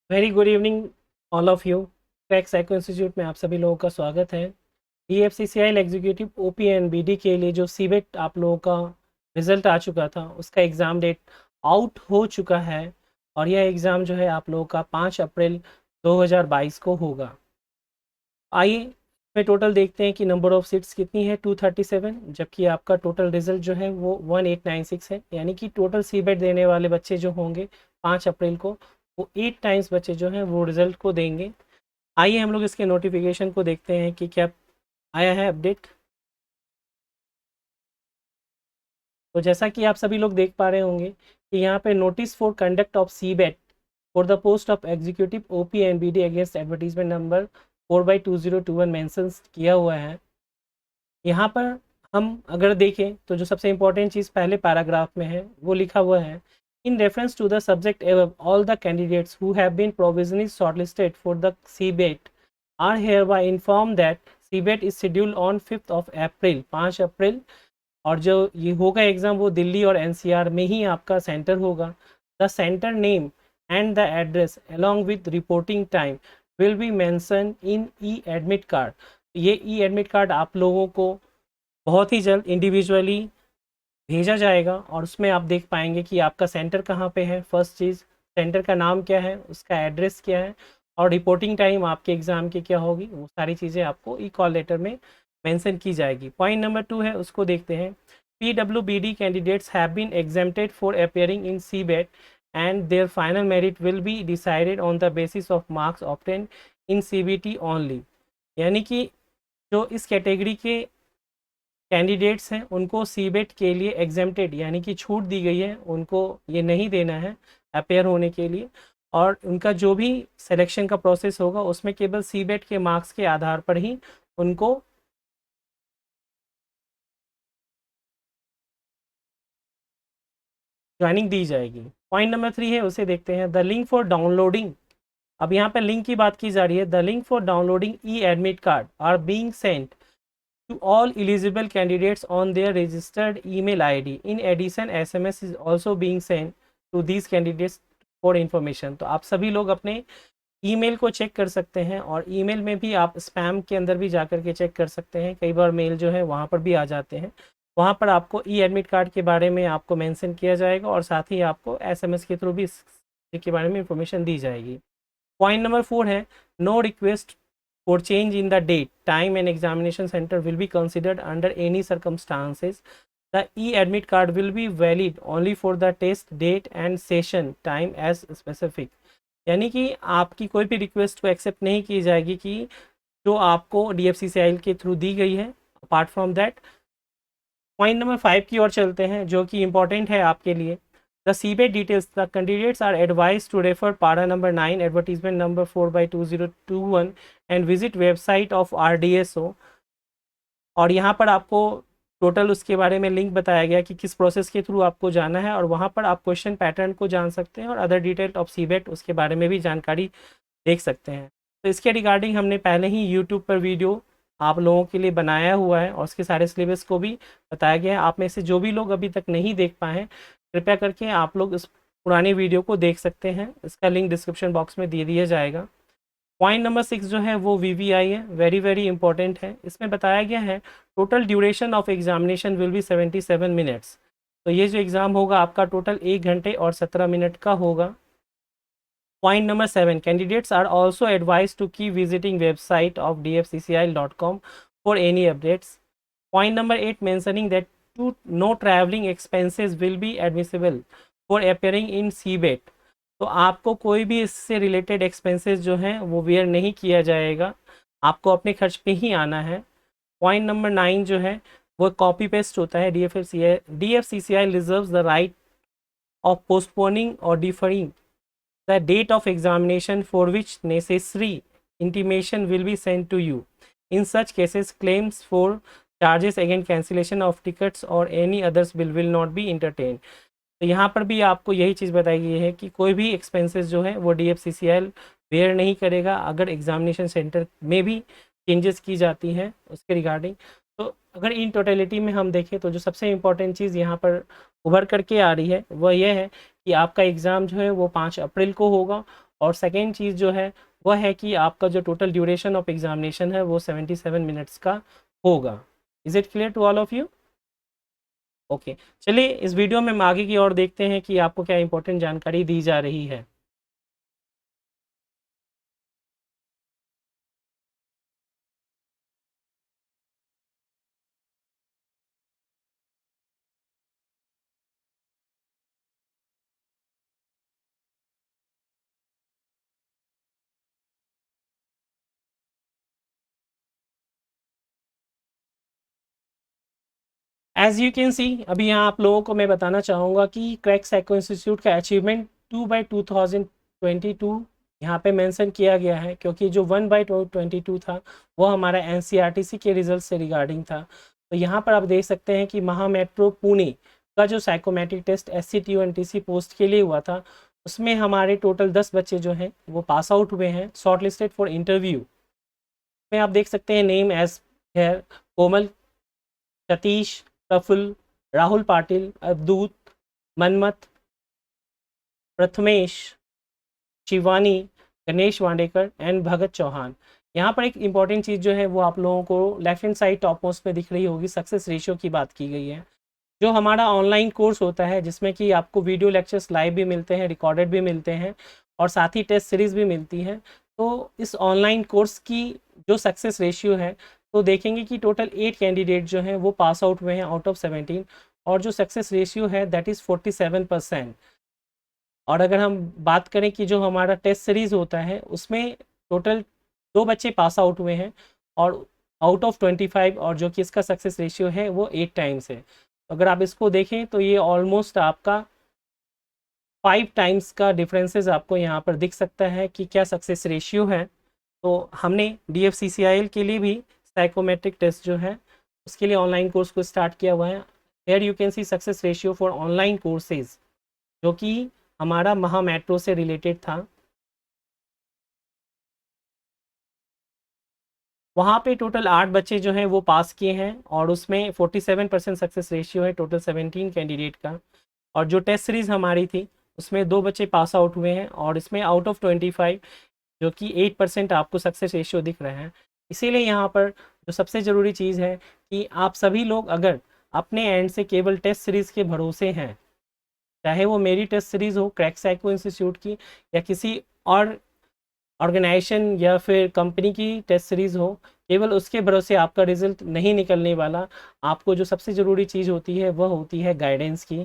Very good evening all of you. Crack psycho institute में आप सभी लोगों का स्वागत है। DFCCIL एग्जीक्यूटिव OPNBD के लिए जो सीबेट आप लोगों का रिजल्ट आ चुका था उसका एग्ज़ाम डेट आउट हो चुका है और यह एग्ज़ाम जो है आप लोगों का 5 अप्रैल 2022 को होगा। आइए इसमें टोटल देखते हैं कि नंबर ऑफ़ सीट्स कितनी है, 237, जबकि आपका टोटल रिज़ल्ट जो है वो 1896 है। यानी कि टोटल सीबेट देने वाले बच्चे जो होंगे 5 अप्रैल को वो 8 टाइम्स बच्चे जो हैं वो रिज़ल्ट को देंगे। आइए हम लोग इसके नोटिफिकेशन को देखते हैं कि क्या आया है अपडेट। तो जैसा कि आप सभी लोग देख पा रहे होंगे कि यहाँ पे notice for conduct of CBT for the post of executive OPNBD against advertisement number 4/2021 mention किया हुआ है। यहाँ पर हम अगर देखें तो जो सबसे इम्पोर्टेंट चीज़ पहले पैराग्राफ में है वो लिखा हुआ है, in reference to the subject एवं all the candidates who have been provisionally shortlisted for the CBT are hereby inform that CBT is scheduled on 5 April 5 April, और जो ये होगा एग्ज़ाम वो दिल्ली और NCR में ही आपका सेंटर होगा। The centre name and the address along with reporting time will be mention in E admit card. ये ई एडमिट कार्ड आप लोगों को बहुत ही जल्द इंडिविजुअली भेजा जाएगा और उसमें आप देख पाएंगे कि आपका सेंटर कहाँ पे है। फर्स्ट चीज़, सेंटर का नाम क्या है, उसका एड्रेस क्या है और रिपोर्टिंग टाइम आपके एग्ज़ाम की क्या होगी, वो सारी चीज़ें आपको ई कॉल लेटर में मेंशन की जाएगी। पॉइंट नंबर 2 है, उसको देखते हैं। PWBD candidates have been exempted for appearing in CBT and their final merit will be decided on the basis of marks obtain in CBT only. यानी कि जो इस कैटेगरी के कैंडिडेट्स हैं उनको सीबेट के लिए एग्जेम्प्टेड यानी कि छूट दी गई है, उनको ये नहीं देना है अपेयर होने के लिए, और उनका जो भी सिलेक्शन का प्रोसेस होगा उसमें केवल सीबेट के मार्क्स के आधार पर ही उनको ज्वाइनिंग दी जाएगी। पॉइंट नंबर 3 है, उसे देखते हैं। द लिंक फॉर डाउनलोडिंग, अब यहाँ पर लिंक की बात की जा रही है। The link for downloading e admit card are being sent to all eligible candidates on their registered email ID. In addition, SMS is also being sent to these candidates for information. तो आप सभी लोग अपने email को check कर सकते हैं और ईमेल में भी आप स्पैम के अंदर भी जाकर के चेक कर सकते हैं। कई बार मेल जो है वहाँ पर भी आ जाते हैं। वहाँ पर आपको ई एडमिट कार्ड के बारे में आपको मेंशन किया जाएगा और साथ ही आपको SMS के थ्रू भी इसके बारे में इंफॉर्मेशन दी जाएगी। पॉइंट नंबर 4 है, no request for change in the date, time and examination center will be considered under any circumstances. The e-admit card will be valid only for the test date and session time as specific. यानी कि आपकी कोई भी request को accept नहीं की जाएगी कि जो आपको DFCCIL के थ्रू दी गई है, apart from that. Point number 5 की ओर चलते हैं जो कि इंपॉर्टेंट है आपके लिए। The CBET details, the candidates are advised to refer para number 9 advertisement number 4/2021 and visit website of RDSO। और यहाँ पर आपको टोटल उसके बारे में लिंक बताया गया कि किस प्रोसेस के थ्रू आपको जाना है और वहाँ पर आप क्वेश्चन पैटर्न को जान सकते हैं और अदर डिटेल ऑफ सीबेट उसके बारे में भी जानकारी देख सकते हैं। तो इसके रिगार्डिंग हमने पहले ही यूट्यूब पर वीडियो आप लोगों के लिए बनाया हुआ है और उसके सारे सिलेबस को भी बताया गया है। आप में से जो भी लोग अभी तक नहीं देख पाए हैं कृपया करके आप लोग इस पुराने वीडियो को देख सकते हैं, इसका लिंक डिस्क्रिप्शन बॉक्स में दे दिया जाएगा। पॉइंट नंबर 6 जो है वो VVI है, वेरी वेरी इंपॉर्टेंट है। इसमें बताया गया है total duration of examination will be 77 minutes. तो ये जो एग्ज़ाम होगा आपका टोटल 1 घंटे और 17 मिनट का होगा। Point number 7, candidates are also advise to keep visiting website of dfccil.com for any updates. Point number 8, mentioning that no traveling expenses will be admissible for appearing in CBET। तो आपको कोई भी इससे related expenses जो हैं वो where नहीं किया जाएगा, आपको अपने खर्च पे ही आना है। पॉइंट नंबर 9 जो है वो कॉपी पेस्ट होता है। DFCCI reserves the right of postponing और deferring the date of examination for which necessary intimation will be send to you. In such cases claims for charges against cancellation of tickets और any others bill will not be entertain. तो यहाँ पर भी आपको यही चीज़ बताई गई है कि कोई भी एक्सपेंसेस जो है वो DFCCIL बेयर नहीं करेगा अगर एग्जामिनेशन सेंटर में भी चेंजेस की जाती हैं उसके रिगार्डिंग। तो अगर इन टोटलिटी में हम देखें तो जो सबसे इम्पोर्टेंट चीज़ यहाँ पर उभर करके आ रही है वह यह है कि आपका एग्ज़ाम जो है वो 5 अप्रैल को होगा और सेकेंड चीज़ जो है वह है कि आपका जो टोटल ड्यूरेशन ऑफ एग्जामिनेशन है वो 77 मिनट्स का होगा। Is it clear to all of you? Okay, चलिए इस वीडियो में हम आगे की ओर देखते हैं कि आपको क्या इंपॉर्टेंट जानकारी दी जा रही है। एज यू कैन सी, अभी यहाँ आप लोगों को मैं बताना चाहूँगा कि क्रैक साइको इंस्टीट्यूट का अचीवमेंट 2/2022 यहाँ पे मेंशन किया गया है, क्योंकि जो 1/22 था वो हमारा एनसीईआरटी के रिजल्ट से रिगार्डिंग था। तो यहाँ पर आप देख सकते हैं कि महा मेट्रो पुणे का जो psychometric test SCTU NTC post के लिए हुआ था, उसमें हमारे टोटल 10 बच्चे जो हैं वो पास आउट हुए हैं, शॉर्ट लिस्टेड फॉर इंटरव्यू में। आप देख सकते हैं नेम एज है कोमल, सतीश, प्रफुल्ल, राहुल पाटिल, अवधूत, मनमत, प्रथमेश, शिवानी, गणेश वांडेकर एंड भगत चौहान। यहाँ पर एक इंपॉर्टेंट चीज़ जो है वो आप लोगों को left hand side top most में दिख रही होगी, सक्सेस रेशियो की बात की गई है। जो हमारा ऑनलाइन कोर्स होता है जिसमें कि आपको वीडियो लेक्चर्स लाइव भी मिलते हैं, रिकॉर्डेड भी मिलते हैं और साथ ही टेस्ट सीरीज़ भी मिलती है। तो इस ऑनलाइन कोर्स की जो सक्सेस रेशियो है, तो देखेंगे कि टोटल 8 कैंडिडेट जो हैं वो पास आउट हुए हैं आउट ऑफ 17, और जो सक्सेस रेशियो है दैट इज़ 47%। और अगर हम बात करें कि जो हमारा टेस्ट सीरीज़ होता है उसमें टोटल 2 बच्चे पास आउट हुए हैं और आउट ऑफ 25, और जो कि इसका सक्सेस रेशियो है वो 8 टाइम्स है। अगर आप इसको देखें तो ये ऑलमोस्ट आपका 5 टाइम्स का डिफरेंसेस आपको यहाँ पर दिख सकता है कि क्या सक्सेस रेशियो है। तो हमने DFCCIL के लिए भी साइकोमेट्रिक टेस्ट जो है उसके लिए ऑनलाइन कोर्स को स्टार्ट किया हुआ है। Here you can see success ratio for online courses, जो कि हमारा महा मेट्रो से रिलेटेड था। वहाँ पे टोटल 8 बच्चे जो हैं वो पास किए हैं और उसमें 47% सक्सेस रेशियो है टोटल 17 कैंडिडेट का। और जो टेस्ट सीरीज़ हमारी थी उसमें 2 बच्चे पास आउट हुए हैं और इसमें आउट ऑफ 25, जो कि 8% आपको सक्सेस रेशियो दिख रहा है। इसीलिए यहाँ पर जो सबसे ज़रूरी चीज़ है कि आप सभी लोग अगर अपने एंड से केवल टेस्ट सीरीज़ के भरोसे हैं, चाहे वो मेरी टेस्ट सीरीज़ हो क्रैक साइको इंस्टीट्यूट की या किसी और ऑर्गेनाइजेशन या फिर कंपनी की टेस्ट सीरीज़ हो, केवल उसके भरोसे आपका रिजल्ट नहीं निकलने वाला। आपको जो सबसे ज़रूरी चीज़ होती है वह होती है गाइडेंस की,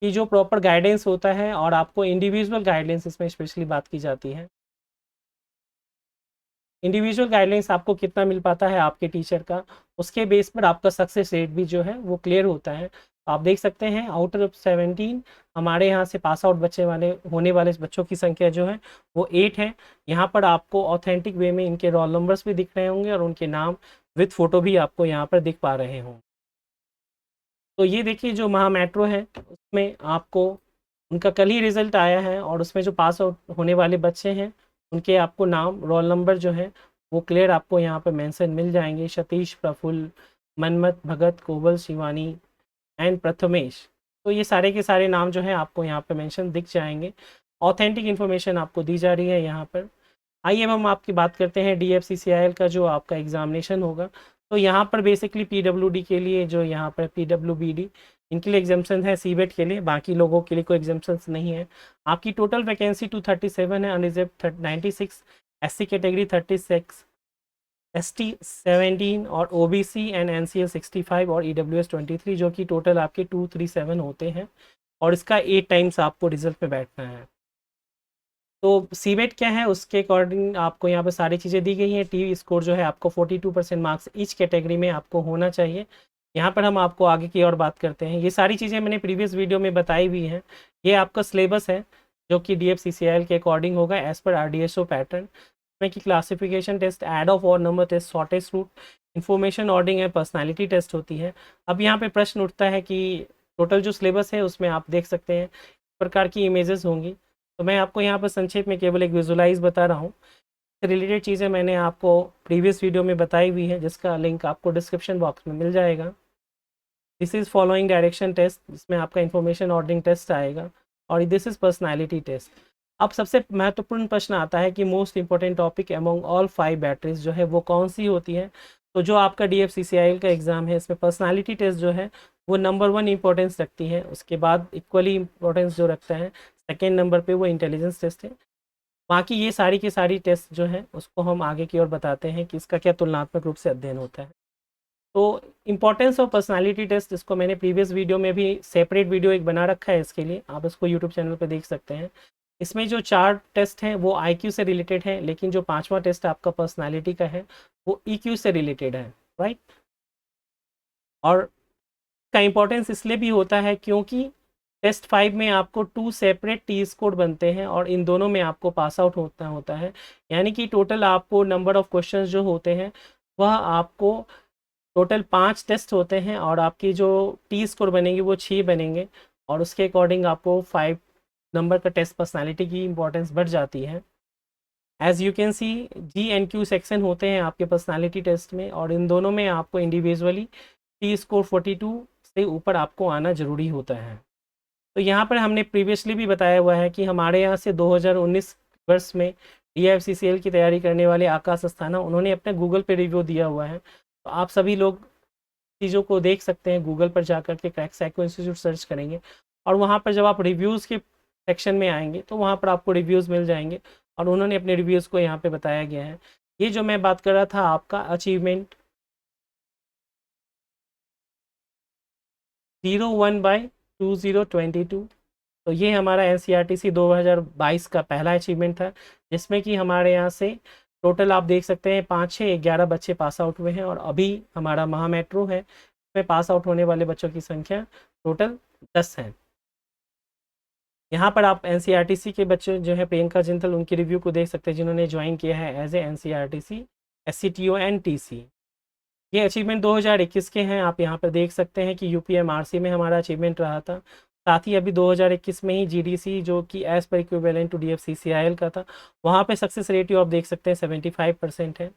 कि जो प्रॉपर गाइडेंस होता है, और आपको इंडिविजुअल गाइडेंस इसमें स्पेशली बात की जाती है। इंडिविजुअल गाइडेंस आपको कितना मिल पाता है आपके टीचर का, उसके बेस पर आपका सक्सेस रेट भी जो है वो क्लियर होता है। आप देख सकते हैं आउट ऑफ 17 हमारे यहाँ से पास आउट बच्चे वाले होने वाले बच्चों की संख्या जो है वो 8 है। यहाँ पर आपको ऑथेंटिक वे में इनके रोल नंबर्स भी दिख रहे होंगे और उनके नाम विद फ़ोटो भी आपको यहाँ पर दिख पा रहे हों। तो ये देखिए जो महा मेट्रो है उसमें आपको उनका कल ही रिज़ल्ट आया है और उसमें जो पास आउट होने वाले बच्चे हैं उनके आपको नाम रोल नंबर जो है वो क्लियर आपको यहाँ पर मेंशन मिल जाएंगे। सतीश, प्रफुल्ल, मनमत, भगत, कोवल, शिवानी एंड प्रथमेश। तो ये सारे के सारे नाम जो है आपको यहाँ पे मेंशन दिख जाएंगे। ऑथेंटिक इन्फॉर्मेशन आपको दी जा रही है यहाँ पर। आइए अब हम आपकी बात करते हैं DFCCIL का जो आपका एग्जामिनेशन होगा। तो यहाँ पर बेसिकली PWD के लिए जो यहाँ पर PWBD इनके लिए एग्जामेशन है, सीबेट के लिए, बाकी लोगों के लिए कोई एग्जामेशन नहीं है। आपकी टोटल वैकेंसी 237 है, अनरिजर्व 96, SC कैटेगरी 36, ST 17 और OBC एंड NCL 65 और EWS 23, जो कि टोटल आपके 237 होते हैं और इसका 8 टाइम्स आपको रिजल्ट में बैठना है। तो सीबेट क्या है उसके अकॉर्डिंग आपको यहाँ पर सारी चीज़ें दी गई हैं। टी स्कोर जो है आपको 42% मार्क्स ईच कैटेगरी में आपको होना चाहिए। यहाँ पर हम आपको आगे की और बात करते हैं। ये सारी चीज़ें मैंने प्रीवियस वीडियो में बताई हुई हैं। ये आपका सिलेबस है जो कि DFCCIL के अकॉर्डिंग होगा एज़ पर RDSO पैटर्न, इसमें कि क्लासिफिकेशन टेस्ट, ऐड ऑफ और number test, shortest route, information ऑर्डिंग है, पर्सनैलिटी टेस्ट होती है। अब यहाँ पर प्रश्न उठता है कि टोटल जो सिलेबस है उसमें आप देख सकते हैं इस प्रकार की इमेजेस होंगी। तो मैं आपको यहाँ पर संक्षेप में केवल एक विजुलाइज बता रहा हूँ। रिलेटेड चीज़ें मैंने आपको प्रीवियस वीडियो में बताई हुई है जिसका लिंक आपको डिस्क्रिप्शन बॉक्स में मिल जाएगा। This is following direction test, इसमें आपका इन्फॉर्मेशन ऑर्डरिंग टेस्ट आएगा, और दिस इज़ पर्सनालिटी टेस्ट। अब सबसे महत्वपूर्ण प्रश्न आता है कि most important topic among all 5 batteries जो है वो कौन सी होती है। तो जो आपका DFCCIL का एग्ज़ाम है इसमें पर्सनालिटी टेस्ट जो है वो नंबर 1 इंपॉर्टेंस रखती है, उसके बाद इक्वली इंपॉर्टेंस जो रखता है सेकेंड नंबर पे वो इंटेलिजेंस टेस्ट है। बाकी ये सारी की सारी टेस्ट जो है उसको हम आगे की ओर बताते हैं कि इसका क्या तुलनात्मक रूप से अध्ययन होता है। तो इम्पॉर्टेंस ऑफ पर्सनालिटी टेस्ट, इसको मैंने प्रीवियस वीडियो में भी सेपरेट वीडियो एक बना रखा है इसके लिए, आप इसको यूट्यूब चैनल पर देख सकते हैं। इसमें जो 4 टेस्ट हैं वो IQ से रिलेटेड है, लेकिन जो 5वां टेस्ट आपका पर्सनालिटी का है वो EQ से रिलेटेड है, राइट। और का इम्पोर्टेंस इसलिए भी होता है क्योंकि टेस्ट 5 में आपको 2 सेपरेट टी स्कोर बनते हैं और इन दोनों में आपको पास आउट होता है। यानी कि टोटल आपको नंबर ऑफ क्वेश्चंस जो होते हैं वह आपको टोटल 5 टेस्ट होते हैं और आपकी जो टी स्कोर बनेंगे वो 6 बनेंगे और उसके अकॉर्डिंग आपको 5 नंबर का टेस्ट पर्सनालिटी की इम्पोर्टेंस बढ़ जाती है। As you can C G&Q section होते हैं आपके पर्सनालिटी टेस्ट में और इन दोनों में आपको इंडिविजुअली टी स्कोर 42 से ऊपर आपको आना ज़रूरी होता है। तो यहाँ पर हमने प्रीवियसली भी बताया हुआ है कि हमारे यहाँ से 2019 वर्ष में DFCCL की तैयारी करने वाले आकाश अस्थाना उन्होंने अपने गूगल पे रिव्यू दिया हुआ है। तो आप सभी लोग चीज़ों को देख सकते हैं, गूगल पर जा कर के क्रैक साइको इंस्टीट्यूट सर्च करेंगे और वहाँ पर जब आप रिव्यूज़ के सेक्शन में आएंगे तो वहाँ पर आपको रिव्यूज़ मिल जाएंगे और उन्होंने अपने रिव्यूज़ को यहाँ पे बताया गया है। ये जो मैं बात कर रहा था आपका अचीवमेंट 01/2022, तो ये हमारा NCERTC 2022 का पहला अचीवमेंट था, जिसमें कि हमारे यहाँ से टोटल आप देख सकते हैं 5, 6, 11 बच्चे पास आउट हुए हैं और अभी हमारा महा मेट्रो है इसमें पास आउट होने वाले बच्चों की संख्या टोटल 10 है। यहाँ पर आप NCERTC के बच्चे जो है प्रियंका जिंदल उनकी रिव्यू को देख सकते हैं जिन्होंने ज्वाइन किया है as a NCERTC SCTO and TC। ये अचीवमेंट 2021 के हैं, आप यहाँ पर देख सकते हैं कि UPMRC में हमारा अचीवमेंट रहा था। साथ ही अभी 2021 में ही GDC जो कि as per equivalent to DFCCIL का था, वहाँ पे सक्सेस रेटियो आप देख सकते हैं 75% है।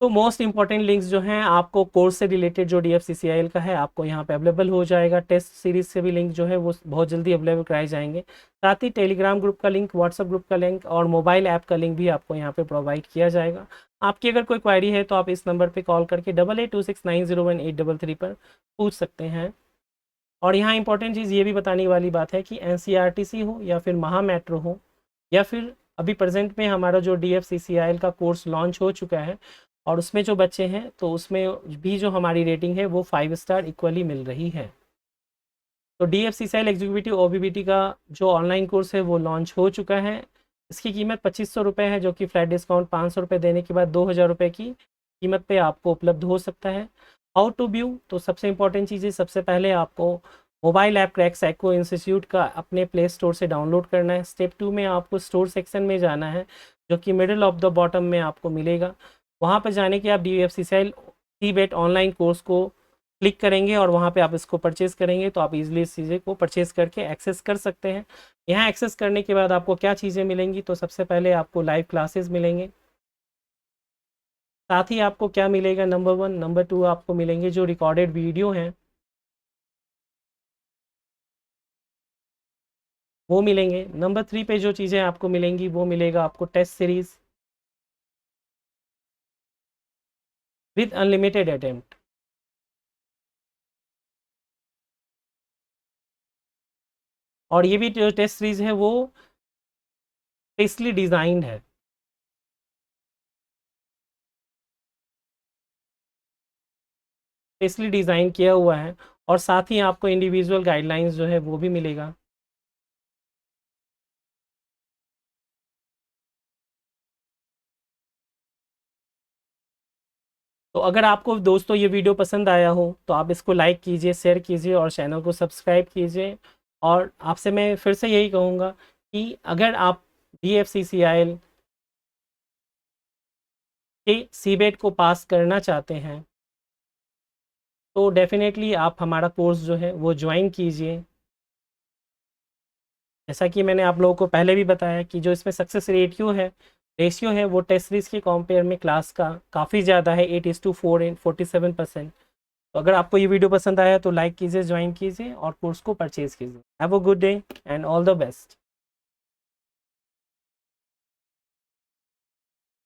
तो मोस्ट इंपॉर्टेंट लिंक्स जो हैं आपको कोर्स से रिलेटेड जो DFCCIL का है आपको यहाँ पे अवेलेबल हो जाएगा। टेस्ट सीरीज से भी लिंक जो है वो बहुत जल्दी अवेलेबल कराए जाएंगे। साथ ही टेलीग्राम ग्रुप का लिंक, व्हाट्सएप ग्रुप का लिंक और मोबाइल ऐप का लिंक भी आपको यहाँ पे प्रोवाइड किया जाएगा। आपकी अगर कोई क्वायरी है तो आप इस नंबर पर कॉल करके 8826901833 पर पूछ सकते हैं। और यहाँ इंपॉर्टेंट चीज़ ये भी बताने वाली बात है कि NCERTC हो या फिर महा मेट्रो हो या फिर अभी प्रेजेंट में हमारा जो DFCCIL का कोर्स लॉन्च हो चुका है और उसमें जो बच्चे हैं तो उसमें भी जो हमारी रेटिंग है वो 5 स्टार इक्वली मिल रही है। तो DFCCIL एग्जीक्यूटिव OBBT का जो ऑनलाइन कोर्स है वो लॉन्च हो चुका है। इसकी कीमत 2500 रुपये है, जो कि फ्लैट डिस्काउंट 500 रुपये देने के बाद 2000 रुपये की कीमत पे आपको उपलब्ध हो सकता है। हाउ टू व्यू, तो सबसे इंपॉर्टेंट चीज़ है, सबसे पहले आपको mobile app crack psycho institute का अपने प्ले स्टोर से डाउनलोड करना है। स्टेप 2 में आपको स्टोर सेक्शन में जाना है जो कि मिडिल ऑफ द बॉटम में आपको मिलेगा। वहाँ पर जाने के आप DFCCIL CBET ऑनलाइन कोर्स को क्लिक करेंगे और वहाँ पे आप इसको परचेज़ करेंगे तो आप इजीली इस चीज़ें को परचेज़ करके एक्सेस कर सकते हैं। यहाँ एक्सेस करने के बाद आपको क्या चीज़ें मिलेंगी, तो सबसे पहले आपको लाइव क्लासेस मिलेंगे। साथ ही आपको क्या मिलेगा, नंबर 1, नंबर 2 आपको मिलेंगे जो रिकॉर्डेड वीडियो हैं वो मिलेंगे। नंबर 3 पे जो चीज़ें आपको मिलेंगी वो मिलेगा आपको test series with unlimited attempt. और ये भी जो टेस्ट सीरीज़ है वो स्पेशली डिज़ाइंड है, स्पेशली डिज़ाइन किया हुआ है। और साथ ही आपको इंडिविजुअल गाइडलाइंस जो है वो भी मिलेगा। तो अगर आपको दोस्तों ये वीडियो पसंद आया हो तो आप इसको लाइक कीजिए, शेयर कीजिए और चैनल को सब्सक्राइब कीजिए। और आपसे मैं फिर से यही कहूँगा कि अगर आप DFCCIL के CBET को पास करना चाहते हैं तो डेफिनेटली आप हमारा कोर्स जो है वो ज्वाइन कीजिए। जैसा कि मैंने आप लोगों को पहले भी बताया कि जो इसमें सक्सेस रेशियो है वो टेस्ट सीरीज़ के कंपेयर में क्लास का काफ़ी ज़्यादा है, 8:4 एंड 47%। तो अगर आपको ये वीडियो पसंद आया तो लाइक कीजिए, ज्वाइन कीजिए और कोर्स को परचेज़ कीजिए। Have a good day and all the best.